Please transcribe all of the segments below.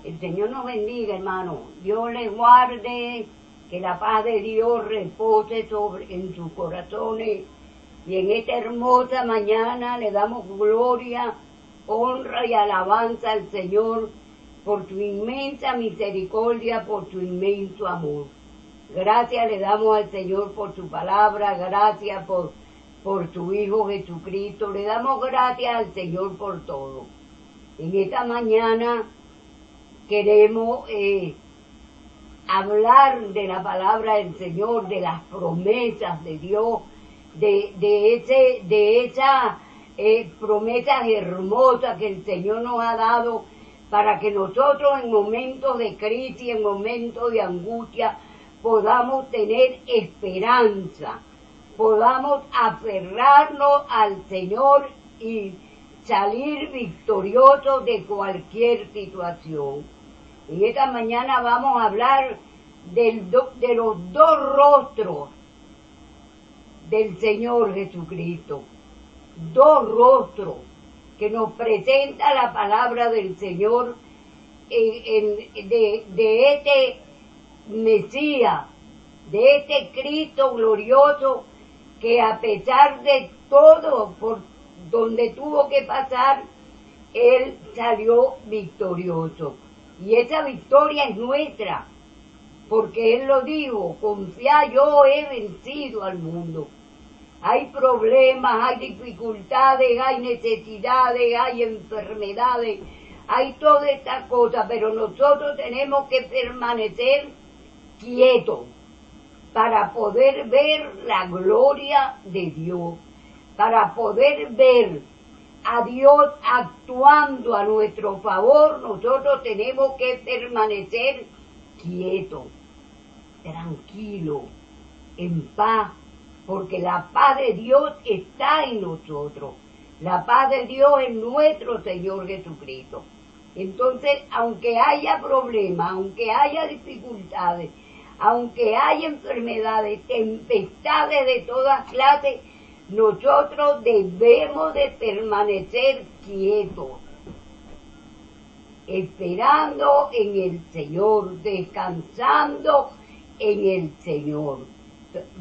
El Señor nos bendiga, hermano. Dios les guarde, que la paz de Dios repose en sus corazones. Y en esta hermosa mañana le damos gloria, honra y alabanza al Señor por tu inmensa misericordia, por tu inmenso amor. Gracias le damos al Señor por su palabra, gracias por su Hijo Jesucristo. Le damos gracias al Señor por todo. En esta mañana queremos hablar de la palabra del Señor, de las promesas de Dios, de esas promesas hermosas que el Señor nos ha dado para que nosotros en momentos de crisis, en momentos de angustia, podamos tener esperanza, podamos aferrarnos al Señor y salir victoriosos de cualquier situación. En esta mañana vamos a hablar de los dos rostros del Señor Jesucristo. Dos rostros que nos presenta la palabra del Señor de este Mesías, de este Cristo glorioso que a pesar de todo por donde tuvo que pasar, Él salió victorioso. Y esa victoria es nuestra, porque Él lo dijo: confía, yo he vencido al mundo. Hay problemas, hay dificultades, hay necesidades, hay enfermedades, hay todas estas cosas, pero nosotros tenemos que permanecer quietos para poder ver la gloria de Dios, para poder ver a Dios actuando a nuestro favor. Nosotros tenemos que permanecer quietos, tranquilos, en paz, porque la paz de Dios está en nosotros. La paz de Dios es nuestro Señor Jesucristo. Entonces, aunque haya problemas, aunque haya dificultades, aunque haya enfermedades, tempestades de todas clases, nosotros debemos de permanecer quietos, esperando en el Señor, descansando en el Señor.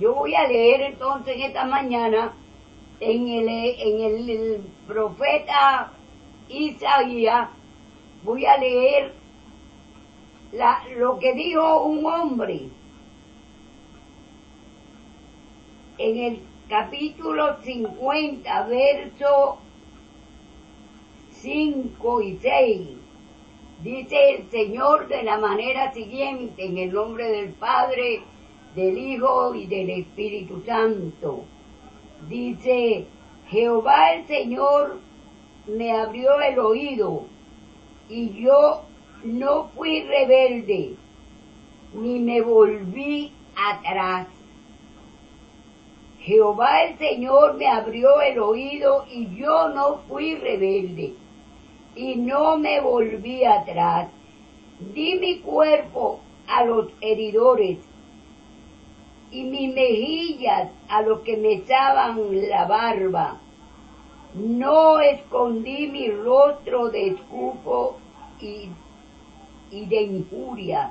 Yo voy a leer entonces en esta mañana en el profeta Isaías, voy a leer lo que dijo un hombre en el capítulo 50, versos 5 y 6. Dice el Señor de la manera siguiente: en el nombre del Padre, del Hijo y del Espíritu Santo. Dice: Jehová el Señor me abrió el oído, y yo no fui rebelde, ni me volví atrás. Jehová el Señor me abrió el oído, y yo no fui rebelde, y no me volví atrás. Di mi cuerpo a los heridores, y mis mejillas a los que me echaban la barba. No escondí mi rostro de escupo y de injuria,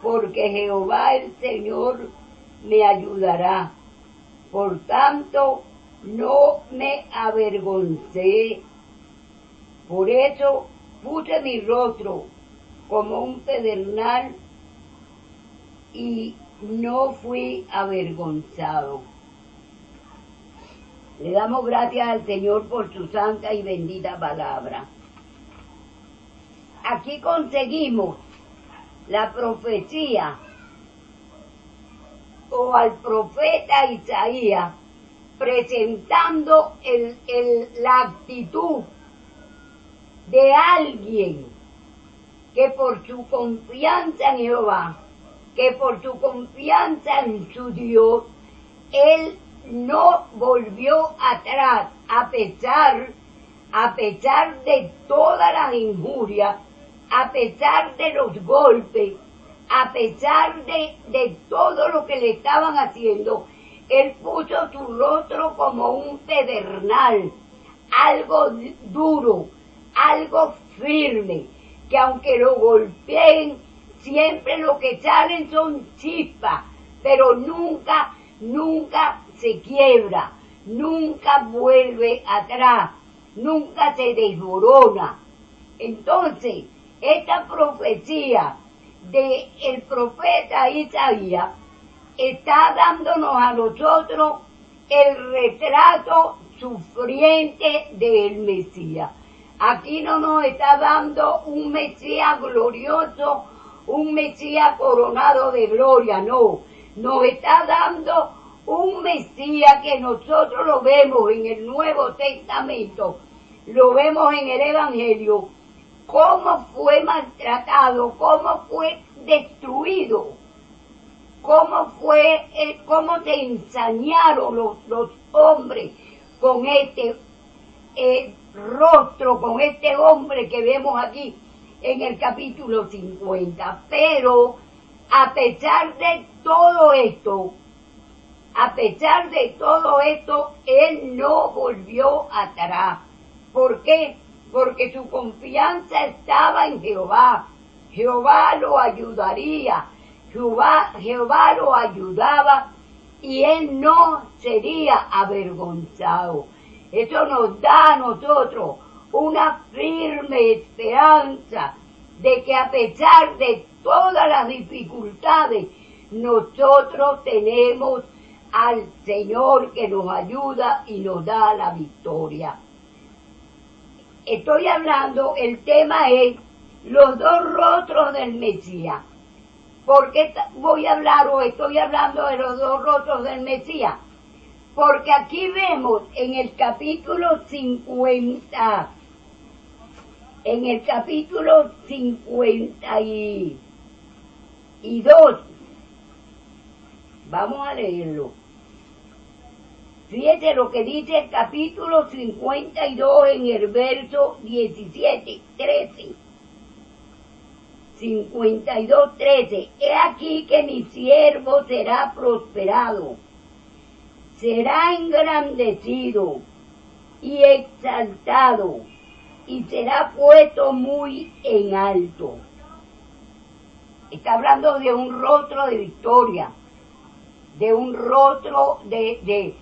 porque Jehová el Señor me ayudará. Por tanto, no me avergoncé. Por eso puse mi rostro como un pedernal y no fui avergonzado. Le damos gracias al Señor por su santa y bendita palabra. Aquí conseguimos la profecía o al profeta Isaías presentando la actitud de alguien que por su confianza en Jehová, que por su confianza en su Dios, él no volvió atrás a pesar de todas las injurias, a pesar de los golpes, a pesar de todo lo que le estaban haciendo. Él puso su rostro como un pedernal, algo duro, algo firme, que aunque lo golpeen, siempre lo que salen son chispas, pero nunca se quiebra, nunca vuelve atrás, nunca se desmorona. Entonces, esta profecía del profeta Isaías está dándonos a nosotros el retrato sufriente del Mesías. Aquí no nos está dando un Mesías glorioso, un Mesías coronado de gloria, no. Nos está dando un Mesías que nosotros lo vemos en el Nuevo Testamento, lo vemos en el Evangelio, cómo fue maltratado, cómo fue destruido, cómo se ensañaron los hombres con este rostro, con este hombre que vemos aquí en el capítulo 50. Pero a pesar de todo esto, él no volvió atrás. ¿Por qué? Porque su confianza estaba en Jehová. Jehová lo ayudaría, Jehová lo ayudaba y él no sería avergonzado. Eso nos da a nosotros una firme esperanza de que a pesar de todas las dificultades, nosotros tenemos al Señor que nos ayuda y nos da la victoria. Estoy hablando, el tema es los dos rostros del Mesías. ¿Por qué voy a hablar o estoy hablando de los dos rostros del Mesías? Porque aquí vemos en el capítulo 50, en el capítulo 52, vamos a leerlo. Fíjate lo que dice el capítulo 52 en el verso 17, 13. 52, 13. He aquí que mi siervo será prosperado, será engrandecido y exaltado, y será puesto muy en alto. Está hablando de un rostro de victoria, de un rostro de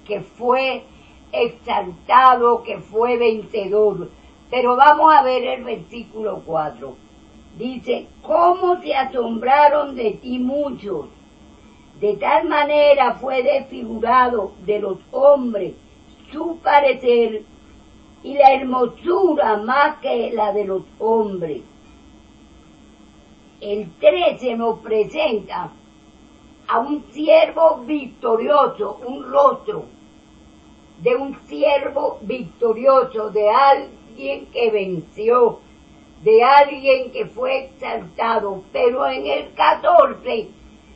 que fue exaltado, que fue vencedor. Pero vamos a ver el versículo 4. Dice, ¿cómo se asombraron de ti muchos? De tal manera fue desfigurado de los hombres su parecer y la hermosura más que la de los hombres. El 13 nos presenta a un siervo victorioso, un rostro de un siervo victorioso, de alguien que venció, de alguien que fue exaltado. Pero en el 14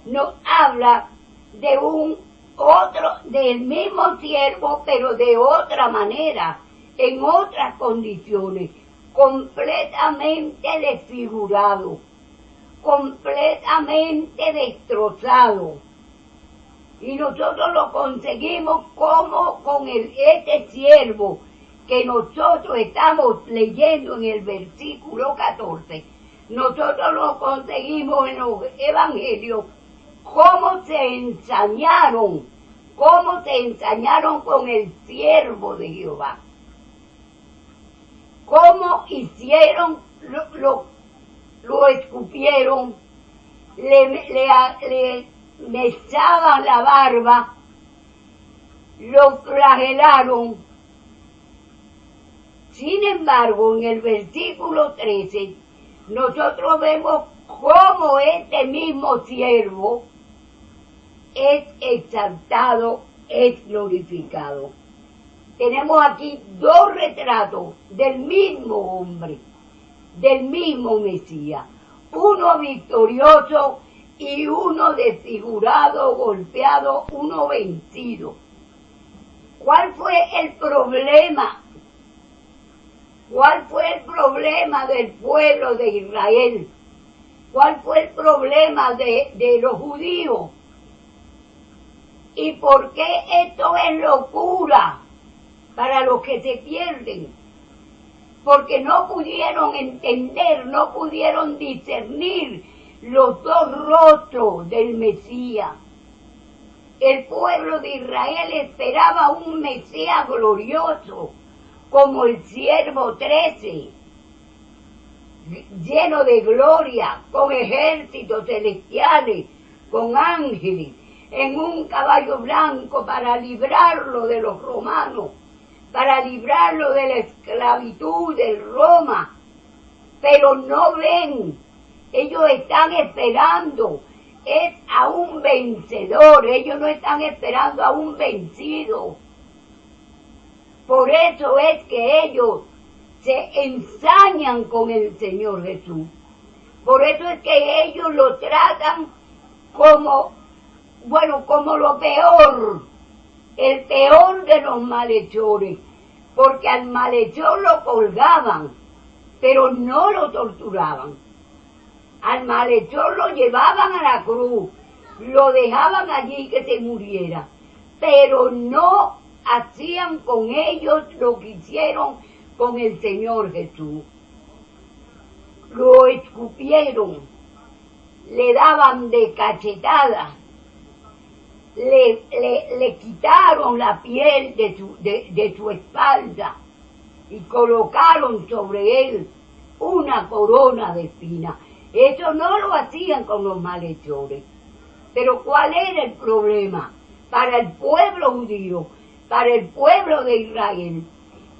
nos habla de un otro, del mismo siervo, pero de otra manera, en otras condiciones, completamente desfigurado, completamente destrozado. Y nosotros lo conseguimos como con este siervo que nosotros estamos leyendo en el versículo 14. Nosotros lo conseguimos en los evangelios, cómo se ensañaron con el siervo de Jehová. Cómo hicieron, lo escupieron, le mesaban la barba, lo flagelaron. Sin embargo, en el versículo 13, nosotros vemos cómo este mismo siervo es exaltado, es glorificado. Tenemos aquí dos retratos del mismo hombre, del mismo Mesías, uno victorioso y uno desfigurado, golpeado, uno vencido. ¿Cuál fue el problema? ¿Cuál fue el problema del pueblo de Israel? ¿Cuál fue el problema de los judíos? ¿Y por qué esto es locura para los que se pierden? porque no pudieron entender, no pudieron discernir los dos rostros del Mesías. El pueblo de Israel esperaba un Mesías glorioso, como el siervo 13, lleno de gloria, con ejércitos celestiales, con ángeles, en un caballo blanco para librarlo de los romanos, para librarlo de la esclavitud de Roma. Pero no ven, ellos están esperando es a un vencedor, ellos no están esperando a un vencido. Por eso es que ellos se ensañan con el Señor Jesús. Por eso es que ellos lo tratan como lo peor, el peor de los malhechores, porque al malhechor lo colgaban, pero no lo torturaban. Al malhechor lo llevaban a la cruz, lo dejaban allí que se muriera, pero no hacían con ellos lo que hicieron con el Señor Jesús. Lo escupieron, le daban de cachetadas, le quitaron la piel de su espalda y colocaron sobre él una corona de espinas. Eso no lo hacían con los malhechores. Pero ¿cuál era el problema? Para el pueblo judío, para el pueblo de Israel,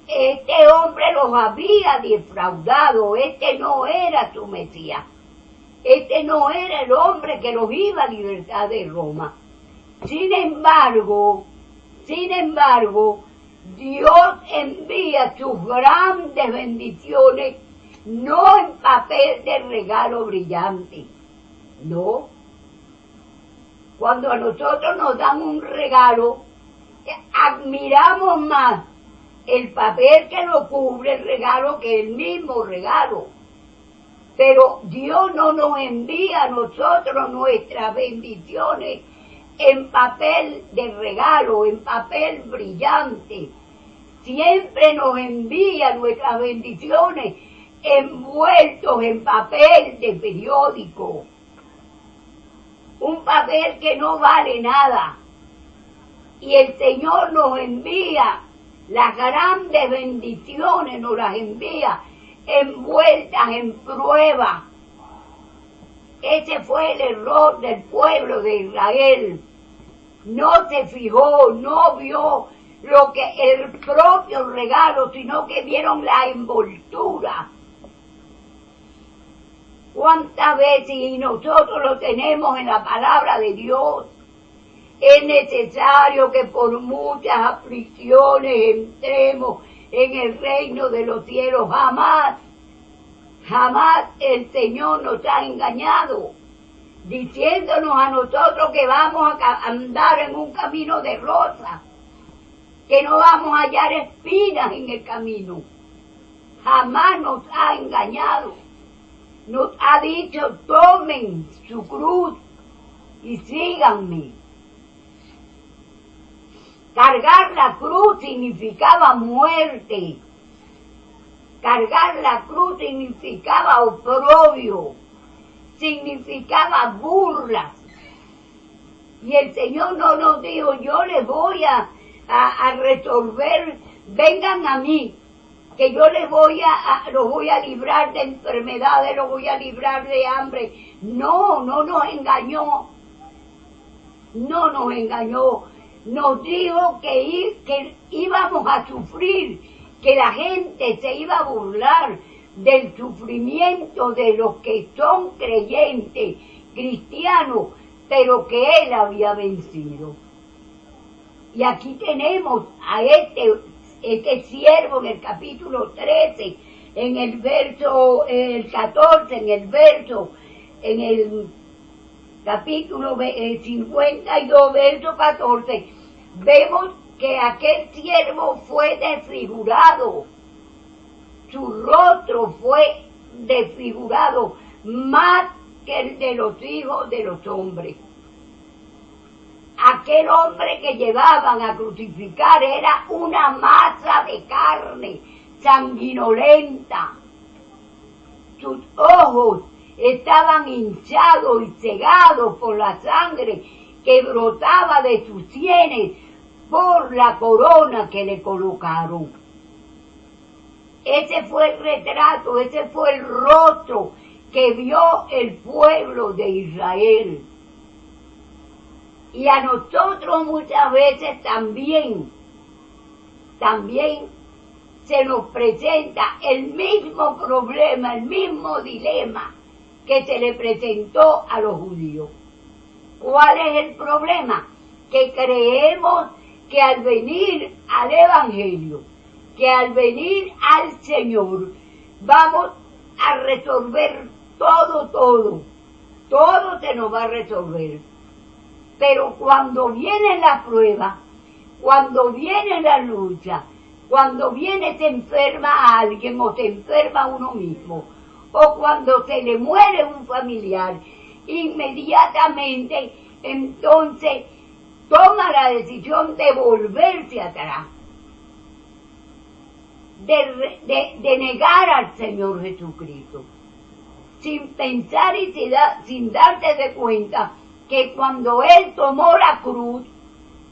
este hombre los había defraudado, este no era su Mesías, este no era el hombre que los iba a libertar de Roma. Sin embargo, Dios envía sus grandes bendiciones, no en papel de regalo brillante, no. Cuando a nosotros nos dan un regalo, admiramos más el papel que lo cubre el regalo que el mismo regalo. Pero Dios no nos envía a nosotros nuestras bendiciones en papel de regalo, en papel brillante. Siempre nos envía nuestras bendiciones envueltos en papel de periódico. Un papel que no vale nada. Y el Señor nos envía las grandes bendiciones, nos las envía envueltas en prueba. Ese fue el error del pueblo de Israel. No se fijó, no vio lo que el propio regalo, sino que vieron la envoltura. ¿Cuántas veces, y nosotros lo tenemos en la palabra de Dios, es necesario que por muchas aflicciones entremos en el reino de los cielos? Jamás el Señor nos ha engañado, diciéndonos a nosotros que vamos a andar en un camino de rosas, que no vamos a hallar espinas en el camino. Jamás nos ha engañado. Nos ha dicho: tomen su cruz y síganme. Cargar la cruz significaba muerte. Cargar la cruz significaba oprobio, significaba burlas. Y el Señor no nos dijo: yo les voy a resolver, vengan a mí, que yo los voy a librar de enfermedades, los voy a librar de hambre. No nos engañó. No nos engañó. Nos dijo que íbamos a sufrir, que la gente se iba a burlar del sufrimiento de los que son creyentes, cristianos, pero que Él había vencido. Y aquí tenemos a este siervo en el capítulo 13, en el verso 14, en el capítulo 52, verso 14, vemos que aquel siervo fue desfigurado, su rostro fue desfigurado más que el de los hijos de los hombres. Aquel hombre que llevaban a crucificar era una masa de carne, sanguinolenta. Sus ojos estaban hinchados y cegados por la sangre que brotaba de sus sienes por la corona que le colocaron. Ese fue el retrato, ese fue el rostro que vio el pueblo de Israel. Y a nosotros muchas veces también se nos presenta el mismo problema, el mismo dilema que se le presentó a los judíos. ¿Cuál es el problema? Que creemos que al venir al Evangelio, que al venir al Señor, vamos a resolver todo se nos va a resolver. Pero cuando viene la prueba, cuando viene la lucha, cuando se enferma a alguien o se enferma uno mismo, o cuando se le muere un familiar, inmediatamente entonces toma la decisión de volverse atrás, de negar al Señor Jesucristo, sin pensar y sin darse de cuenta que cuando Él tomó la cruz,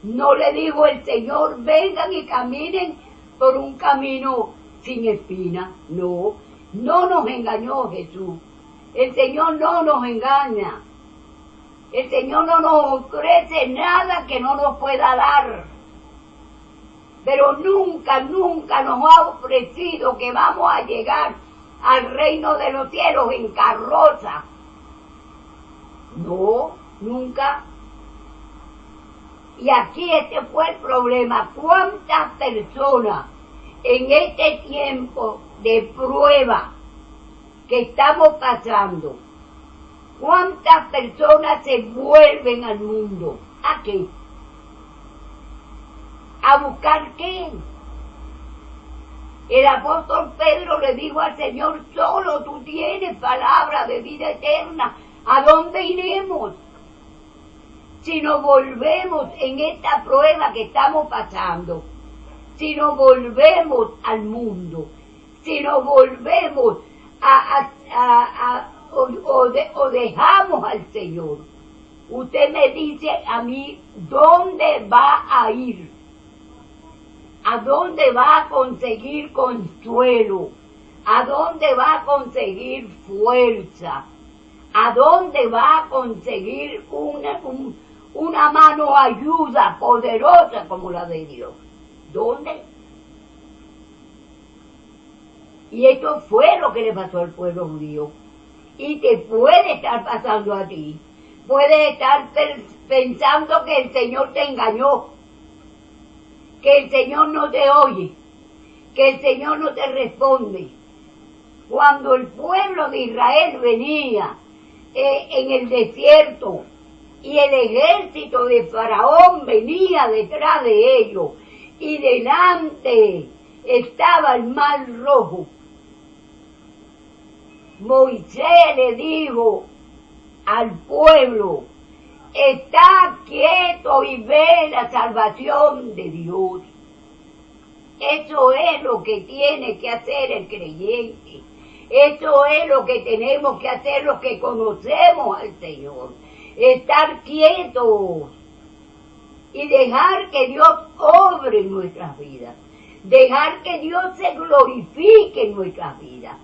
no le dijo el Señor, vengan y caminen por un camino sin espina. No nos engañó Jesús. El Señor no nos engaña. El Señor no nos ofrece nada que no nos pueda dar. Pero nunca nos ha ofrecido que vamos a llegar al reino de los cielos en carroza. No, nunca. Y aquí este fue el problema. ¿Cuántas personas en este tiempo de prueba que estamos pasando, cuántas personas se vuelven al mundo? ¿A qué? ¿A buscar qué? El apóstol Pedro le dijo al Señor, solo tú tienes palabra de vida eterna. ¿A dónde iremos? Si nos volvemos en esta prueba que estamos pasando, si nos volvemos al mundo, si nos volvemos o dejamos al Señor, usted me dice a mí, ¿dónde va a ir? ¿A dónde va a conseguir consuelo? ¿A dónde va a conseguir fuerza? ¿A dónde va a conseguir una mano ayuda poderosa como la de Dios? ¿Dónde? Y esto fue lo que le pasó al pueblo judío. Y te puede estar pasando a ti. Puedes estar pensando que el Señor te engañó, que el Señor no te oye, que el Señor no te responde. Cuando el pueblo de Israel venía en el desierto y el ejército de Faraón venía detrás de ellos y delante estaba el mar rojo, Moisés le dijo al pueblo, está quieto y ve la salvación de Dios. Eso es lo que tiene que hacer el creyente. Eso es lo que tenemos que hacer los que conocemos al Señor. Estar quietos y dejar que Dios obre en nuestras vidas. Dejar que Dios se glorifique en nuestras vidas.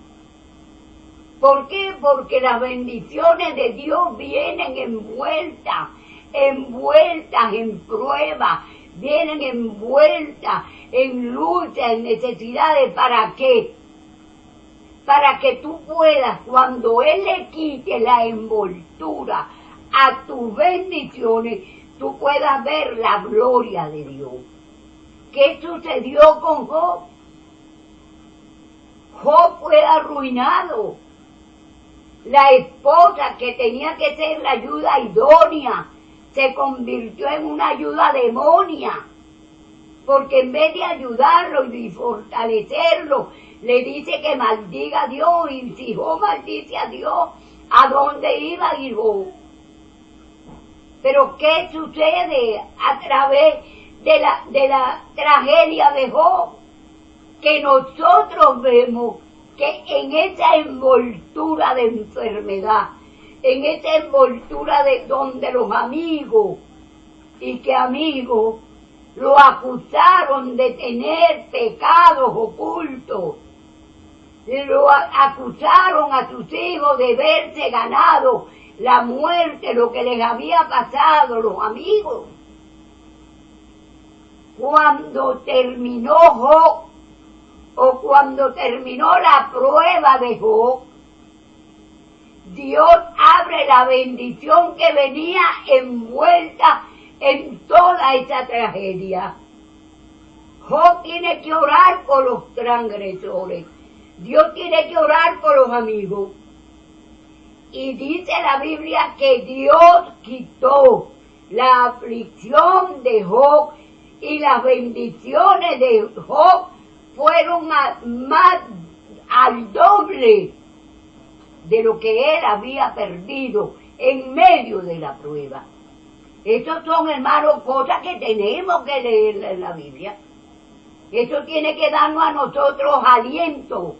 ¿Por qué? Porque las bendiciones de Dios vienen envueltas en pruebas, vienen envueltas en lucha, en necesidades. ¿Para qué? Para que tú puedas, cuando Él le quite la envoltura a tus bendiciones, tú puedas ver la gloria de Dios. ¿Qué sucedió con Job? Job fue arruinado. La esposa, que tenía que ser la ayuda idónea, se convirtió en una ayuda demonia, porque en vez de ayudarlo y fortalecerlo, le dice que maldiga a Dios, y si Job maldice a Dios, ¿a dónde iba a ir Job? Pero ¿qué sucede a través de la tragedia de Job? que nosotros vemos que en esa envoltura de enfermedad, en esa envoltura de donde los amigos, y que amigos lo acusaron de tener pecados ocultos, lo acusaron a sus hijos de haberse ganado la muerte, lo que les había pasado, los amigos. Cuando terminó Job, o cuando terminó la prueba de Job, Dios abre la bendición que venía envuelta en toda esa tragedia. Job tiene que orar por los transgresores. Dios tiene que orar por los amigos. Y dice la Biblia que Dios quitó la aflicción de Job y las bendiciones de Job fueron más al doble de lo que él había perdido en medio de la prueba. Estos son, hermanos, cosas que tenemos que leer en la Biblia. Eso tiene que darnos a nosotros aliento.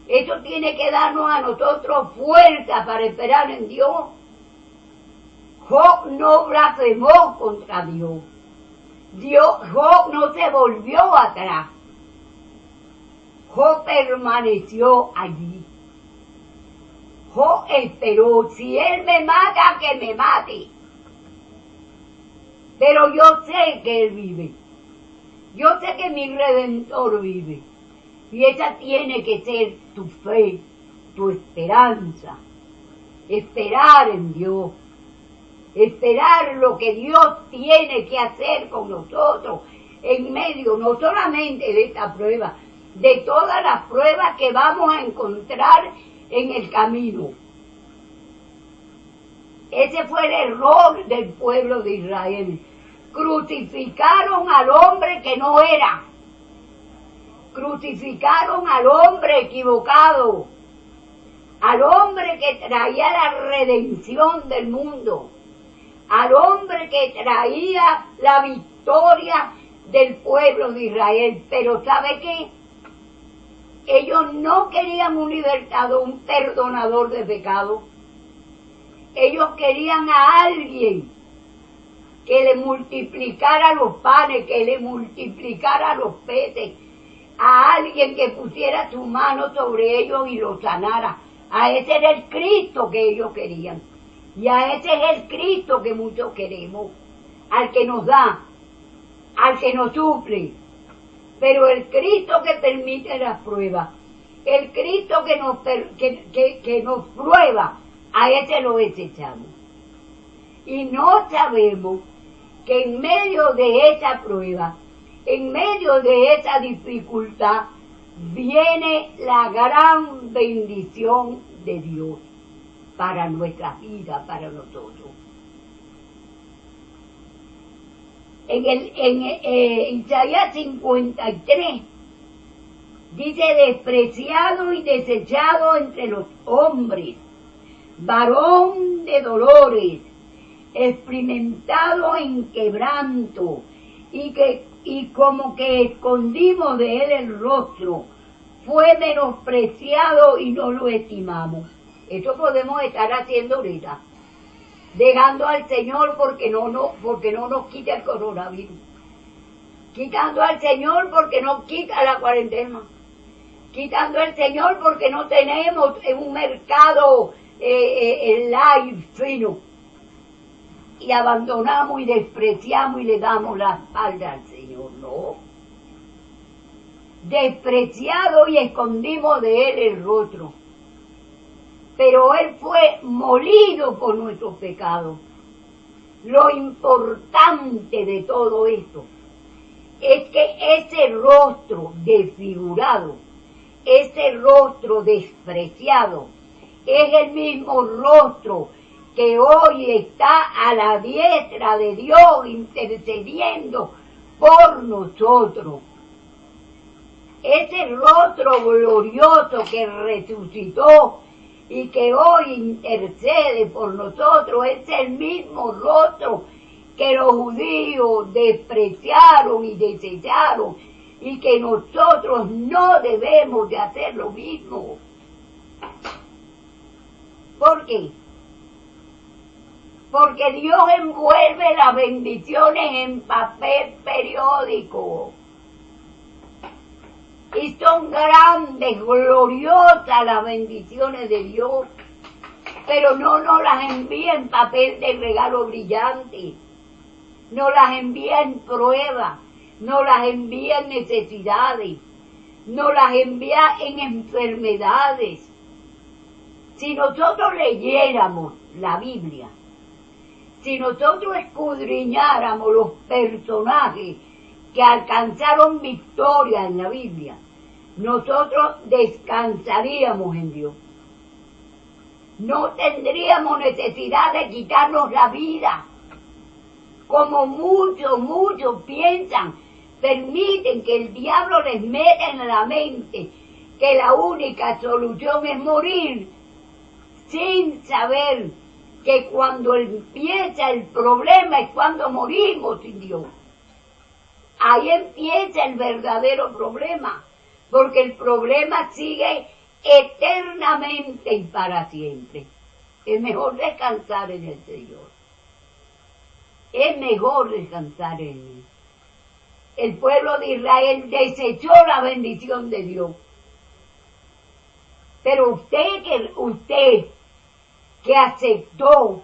Eso tiene que darnos a nosotros fuerza para esperar en Dios. Job no blasfemó contra Dios. Job no se volvió atrás. Job permaneció allí. Job esperó, si él me mata, que me mate. Pero yo sé que él vive. Yo sé que mi Redentor vive. Y esa tiene que ser tu fe, tu esperanza. Esperar en Dios. Esperar lo que Dios tiene que hacer con nosotros en medio, no solamente de esta prueba, de todas las pruebas que vamos a encontrar en el camino. Ese fue el error del pueblo de Israel. Crucificaron al hombre que no era. Crucificaron al hombre equivocado. Al hombre que traía la redención del mundo. Al hombre que traía la victoria del pueblo de Israel. Pero ¿sabe qué? Ellos no querían un libertador, un perdonador de pecado. Ellos querían a alguien que le multiplicara los panes, que le multiplicara los peces, a alguien que pusiera su mano sobre ellos y los sanara. A ese era el Cristo que ellos querían. Y a ese es el Cristo que muchos queremos, al que nos da, al que nos suple. Pero el Cristo que permite las pruebas, el Cristo que nos prueba, a ese lo desechamos. Y no sabemos que en medio de esa prueba, en medio de esa dificultad, viene la gran bendición de Dios para nuestra vida, para nosotros. En Isaías 53 dice: despreciado y desechado entre los hombres, varón de dolores, experimentado en quebranto, y como que escondimos de él el rostro, fue menospreciado y no lo estimamos. Eso podemos estar haciendo ahorita, dejando al Señor porque no nos quita el coronavirus, quitando al Señor porque no quita la cuarentena, quitando al Señor porque no tenemos un mercado live fino, y abandonamos y despreciamos y le damos la espalda al Señor. No, despreciado y escondimos de él el rostro. Pero él fue molido por nuestros pecados. Lo importante de todo esto es que ese rostro desfigurado, ese rostro despreciado, es el mismo rostro que hoy está a la diestra de Dios intercediendo por nosotros. Ese rostro glorioso que resucitó y que hoy intercede por nosotros es el mismo rostro que los judíos despreciaron y desecharon y que nosotros no debemos de hacer lo mismo. ¿Por qué? Porque Dios envuelve las bendiciones en papel periódico. Y son grandes, gloriosas las bendiciones de Dios. Pero no nos las envía en papel de regalo brillante. No las envía en pruebas. No las envía en necesidades. No las envía en enfermedades. Si nosotros leyéramos la Biblia, si nosotros escudriñáramos los personajes que alcanzaron victoria en la Biblia, nosotros descansaríamos en Dios. No tendríamos necesidad de quitarnos la vida, como muchos piensan, permiten que el diablo les meta en la mente que la única solución es morir, sin saber que cuando empieza el problema es cuando morimos sin Dios. Ahí empieza el verdadero problema, porque el problema sigue eternamente y para siempre. Es mejor descansar en el Señor. Es mejor descansar en Él. El pueblo de Israel desechó la bendición de Dios. Pero usted que aceptó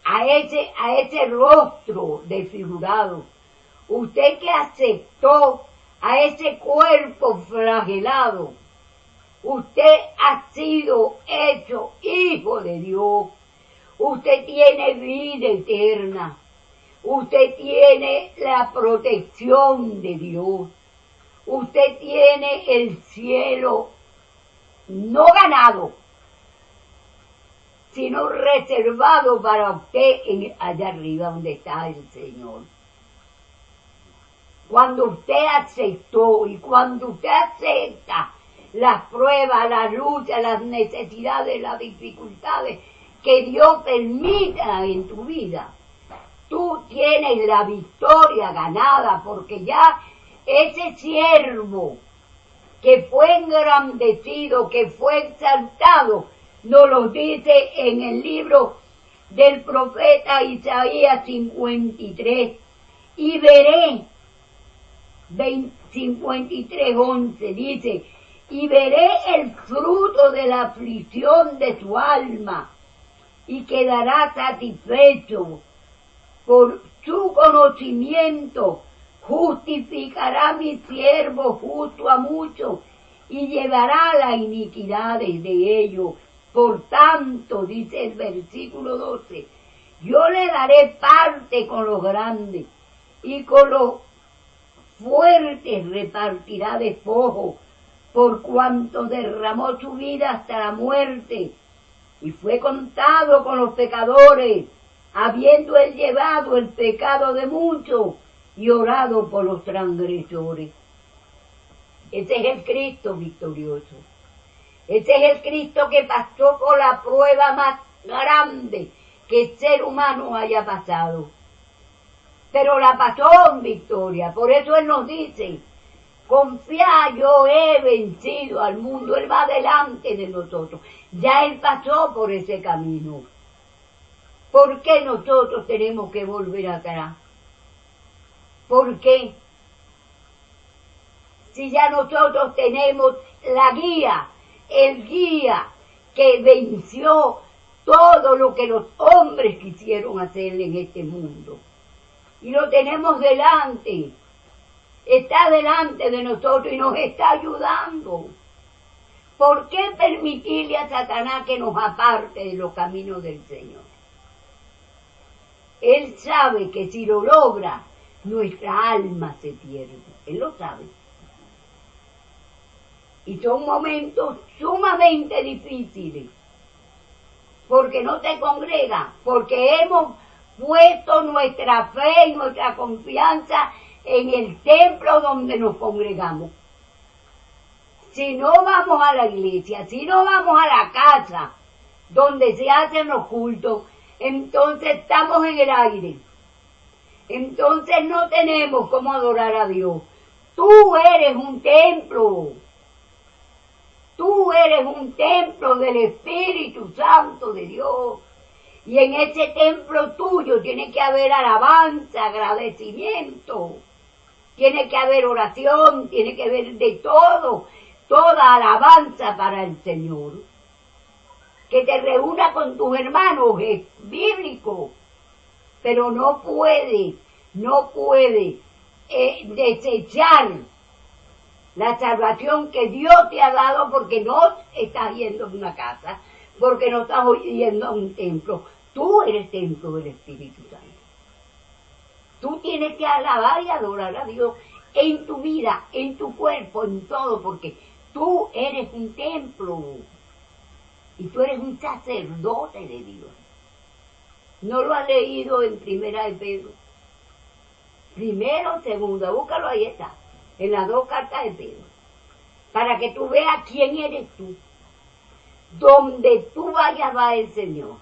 a ese rostro desfigurado, usted que aceptó a ese cuerpo flagelado, usted ha sido hecho hijo de Dios. Usted tiene vida eterna. Usted tiene la protección de Dios. Usted tiene el cielo no ganado, sino reservado para usted allá arriba donde está el Señor. Cuando usted aceptó y cuando usted acepta las pruebas, las luchas, las necesidades, las dificultades que Dios permita en tu vida, tú tienes la victoria ganada, porque ya ese siervo que fue engrandecido, que fue exaltado, nos lo dice en el libro del profeta Isaías 53, y veré, 53:11, dice, y veré el fruto de la aflicción de tu alma, y quedará satisfecho. Por su conocimiento justificará mi siervo justo a muchos, y llevará las iniquidades de ellos. Por tanto, dice el versículo 12, yo le daré parte con los grandes, y con los fuertes repartirá despojo, por cuanto derramó su vida hasta la muerte, y fue contado con los pecadores, habiendo él llevado el pecado de muchos, y orado por los transgresores. Ese es el Cristo victorioso. Ese es el Cristo que pasó por la prueba más grande que el ser humano haya pasado. Pero la pasó en victoria. Por eso Él nos dice, confía, yo he vencido al mundo. Él va delante de nosotros. Ya Él pasó por ese camino. ¿Por qué nosotros tenemos que volver atrás? ¿Por qué? Si ya nosotros tenemos la guía, el guía que venció todo lo que los hombres quisieron hacer en este mundo. Y lo tenemos delante. Está delante de nosotros y nos está ayudando. ¿Por qué permitirle a Satanás que nos aparte de los caminos del Señor? Él sabe que si lo logra, nuestra alma se pierde. Él lo sabe. Y son momentos sumamente difíciles, porque no te congregas, porque hemos puesto nuestra fe y nuestra confianza en el templo donde nos congregamos. Si no vamos a la iglesia, si no vamos a la casa donde se hacen los cultos, entonces estamos en el aire. Entonces no tenemos cómo adorar a Dios. Tú eres un templo. Tú eres un templo del Espíritu Santo de Dios. Y en ese templo tuyo tiene que haber alabanza, agradecimiento. Tiene que haber oración, tiene que haber de todo. Toda alabanza para el Señor. Que te reúna con tus hermanos es bíblico. Pero no puede desechar la salvación que Dios te ha dado porque no estás yendo a una casa, porque no estás yendo a un templo. Tú eres templo del Espíritu Santo. Tú tienes que alabar y adorar a Dios en tu vida, en tu cuerpo, en todo, porque tú eres un templo y tú eres un sacerdote de Dios. ¿No lo has leído en Primera de Pedro? Primero, segunda, búscalo, ahí está, en las 2 cartas de Pedro, para que tú veas quién eres tú. Donde tú vayas va el Señor.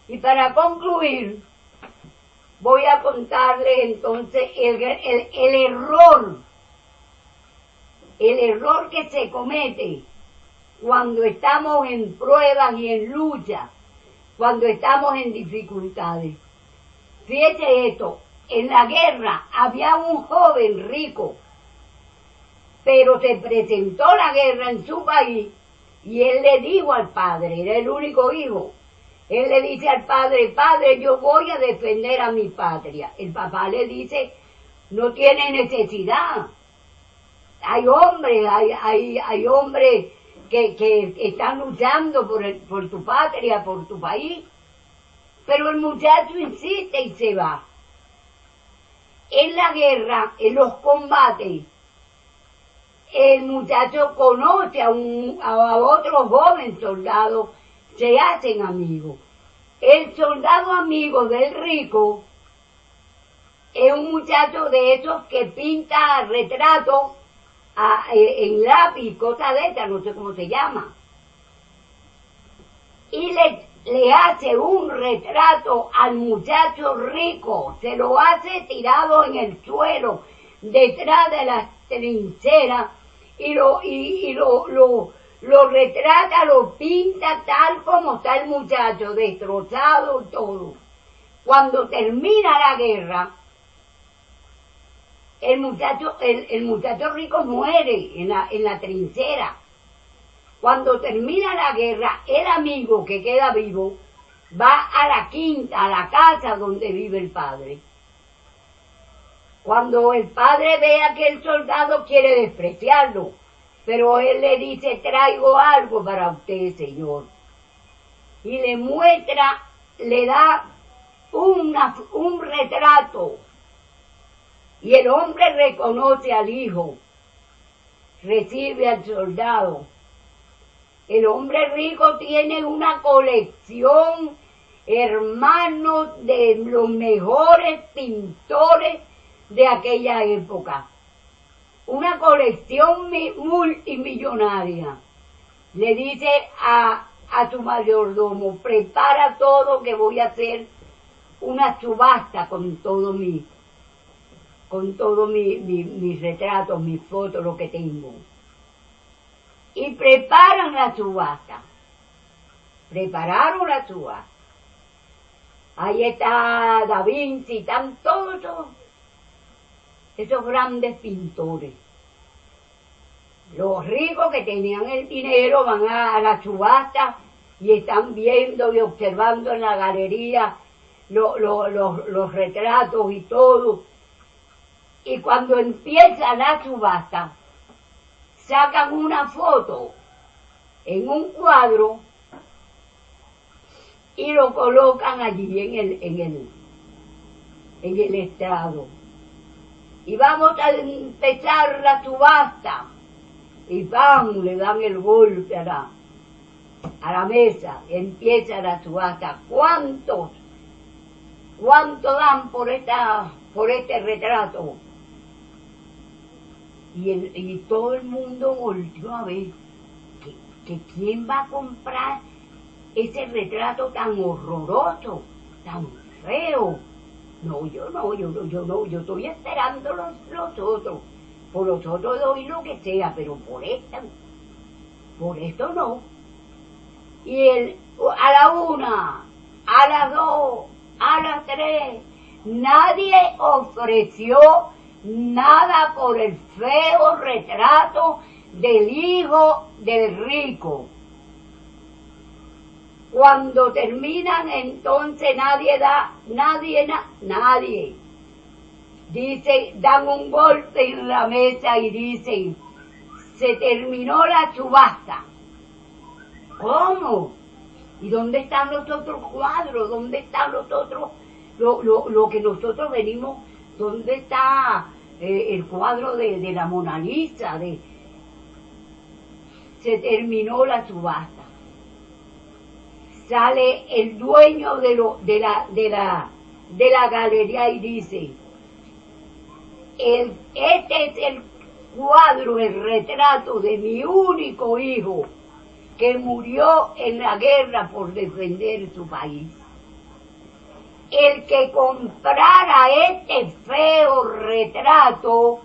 Y para concluir, voy a contarle entonces el error que se comete cuando estamos en pruebas y en lucha, cuando estamos en dificultades. Fíjese esto, en la guerra había un joven rico, pero se presentó la guerra en su país y él le dijo al padre, era el único hijo, él le dice al padre, padre, yo voy a defender a mi patria. El papá le dice, no tiene necesidad. Hay hombres, hay hombres que están luchando por tu patria, por tu país. Pero el muchacho insiste y se va. En la guerra, en los combates, el muchacho conoce a otro joven soldado, se hacen amigos. El soldado amigo del rico es un muchacho de esos que pinta retratos en lápiz, cosas de estas, no sé cómo se llama. Y le hace un retrato al muchacho rico, se lo hace tirado en el suelo, detrás de las trincheras, y lo retrata, lo pinta tal como está el muchacho, destrozado todo. Cuando termina la guerra, el muchacho rico muere en la trinchera. Cuando termina la guerra, el amigo que queda vivo va a la quinta, a la casa donde vive el padre. Cuando el padre ve a aquel soldado, quiere despreciarlo, pero él le dice, traigo algo para usted, señor. Y le muestra, le da un retrato. Y el hombre reconoce al hijo, recibe al soldado. El hombre rico tiene una colección, hermano, de los mejores pintores de aquella época. Una colección multimillonaria. Le dice a su mayordomo, prepara todo que voy a hacer una subasta con todo mis retratos, mis fotos, lo que tengo. Y preparan la subasta. Prepararon la subasta. Ahí está Da Vinci, están todos esos grandes pintores. Los ricos que tenían el dinero van a la subasta y están viendo y observando en la galería los retratos y todo. Y cuando empieza la subasta, sacan una foto en un cuadro y lo colocan allí en el estrado. Y vamos a empezar la subasta. Y ¡pam! Le dan el golpe a la mesa. Empieza la subasta. ¿Cuánto dan por este retrato? Y todo el mundo volvió a ver que quién va a comprar ese retrato tan horroroso, tan feo. No, yo no, yo estoy esperando los otros. Por los otros doy lo que sea, pero por esto no. Y a la 1, a las 2, a las 3, nadie ofreció nada por el feo retrato del hijo del rico. Cuando terminan, entonces nadie. Dice, dan un golpe en la mesa y dicen, se terminó la subasta. ¿Cómo? ¿Y dónde están los otros cuadros? ¿Dónde están los otros, lo que nosotros venimos? ¿Dónde está el cuadro de la Mona Lisa? Se terminó la subasta. Sale el dueño de la galería y dice, este es el cuadro, el retrato de mi único hijo que murió en la guerra por defender su país. El que comprara este feo retrato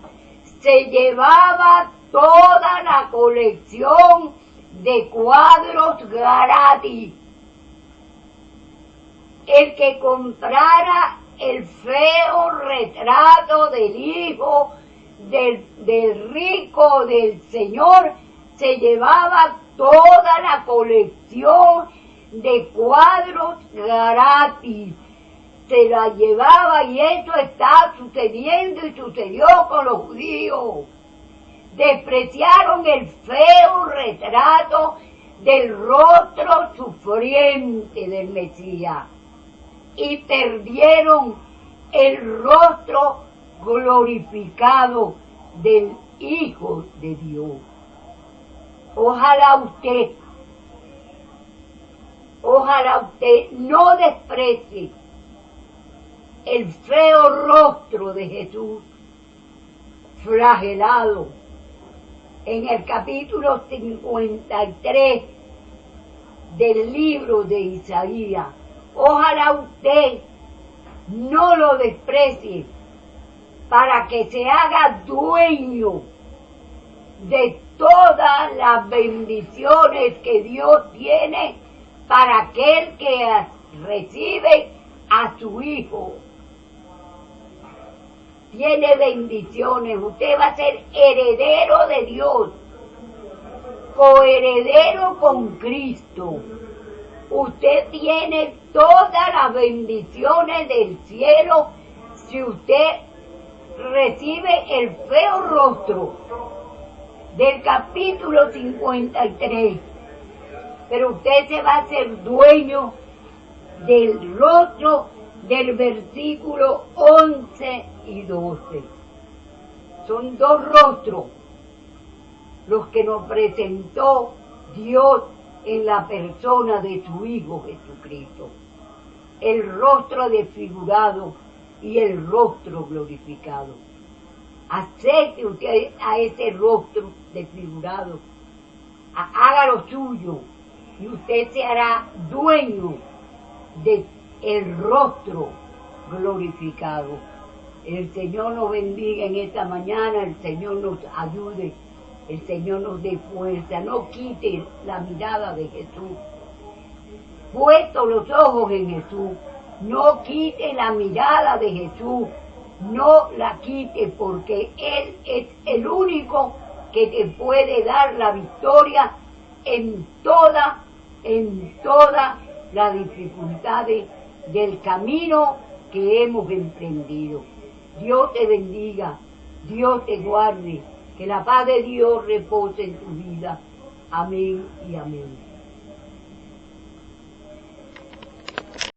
se llevaba toda la colección de cuadros gratis. El que comprara el feo retrato del hijo del rico, del señor, se llevaba toda la colección de cuadros gratis. Se la llevaba, y eso está sucediendo y sucedió con los judíos. Despreciaron el feo retrato del rostro sufriente del Mesías y perdieron el rostro glorificado del Hijo de Dios. Ojalá usted no desprecie el feo rostro de Jesús flagelado en el capítulo 53 del libro de Isaías. Ojalá usted no lo desprecie para que se haga dueño de todas las bendiciones que Dios tiene para aquel que recibe a su Hijo. Tiene bendiciones, usted va a ser heredero de Dios, coheredero con Cristo. Usted tiene todas las bendiciones del cielo si usted recibe el feo rostro del capítulo 53. Pero usted se va a hacer dueño del rostro del versículo 11 y 12. Son dos rostros los que nos presentó Dios en la persona de su Hijo Jesucristo. El rostro desfigurado y el rostro glorificado. Acepte usted a ese rostro desfigurado, hágalo suyo, y usted se hará dueño de el rostro glorificado. El Señor nos bendiga en esta mañana, el Señor nos ayude, el Señor nos dé fuerza. No quite la mirada de Jesús. Puesto los ojos en Jesús, no quite la mirada de Jesús, no la quite, porque Él es el único que te puede dar la victoria en toda las dificultades del camino que hemos emprendido. Dios te bendiga, Dios te guarde, que la paz de Dios repose en tu vida. Amén y amén.